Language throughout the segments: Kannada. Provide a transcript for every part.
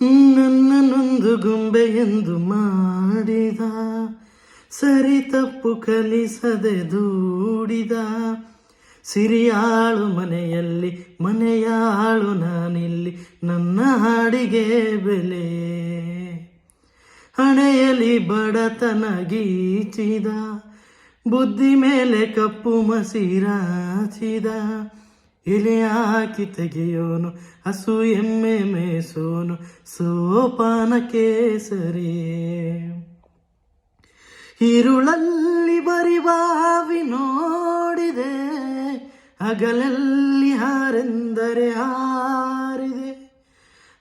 ನನ್ನನ್ನೊಂದು ಗೊಂಬೆಯೆಂದು ಮಾಡಿದ, ಸರಿ ತಪ್ಪು ಕಲಿಸದೆ ದೂಡಿದ. ಸಿರಿಯಾಳು ಮನೆಯಲ್ಲಿ ಮನೆಯಾಳು ನಾನಿಲ್ಲಿ, ನನ್ನ ಹಾಡಿಗೆ ಬೆಲೆ. ಹಣೆಯಲ್ಲಿ ಬಡತನ ಗೀಚಿದ, ಬುದ್ಧಿ ಮೇಲೆ ಕಪ್ಪು ಮಸಿರಾಚಿದ. ಎಲೆ ಹಾಕಿ ತೆಗೆಯೋನು, ಹಸು ಎಮ್ಮೆ ಮೇಸೋನು, ಸೋಪಾನ ಕೇಸರಿ. ഇരുളಲ್ಲಿ ಬರಿಬಾವಿ ನೋಡಿದೆ, ಹಗಲಲ್ಲಿ ಹಾರೆಂದರೆ ಹಾರಿದೆ.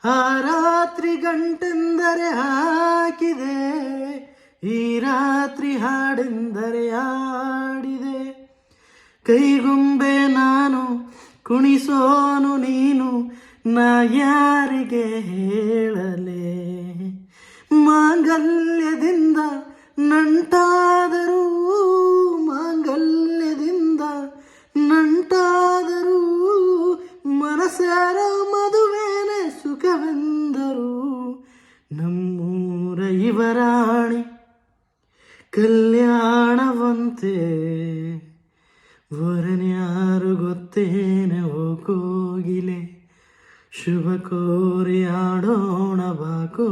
ಆ ರಾತ್ರಿ ಗಂಟೆಂದರೆ ಹಾಕಿದೆ, ಈ ರಾತ್ರಿ ಹಾಡೆಂದರೆ ಹಾಡಿದೆ. ಕೈಗೊಂಬೆ ನಾನು, ಕುಣಿಸೋನು ನೀನು, ನಾ ಯಾರಿಗೆ ಹೇಳಲೆ. ಮಾಂಗಲ್ಯದಿಂದ ನಂಟಾದರೂ, ಮಾಂಗಲ್ಯದಿಂದ ನಂಟಾದರೂ, ಮನಸ್ಸಾರ ಮದುವೆನೆ ಸುಖವೆಂದರು. ನಮ್ಮೂರ ಯುವರಾಣಿ ಕಲ್ಯಾಣವಂತೆ, ವರನ್ಯಾರು ಗೊತ್ತೇನೆ ಓ ಕೋಗಿಲೆ. ಶುಭ ಕೋರಿ ಆಡೋಣ ಬಾಕೋ.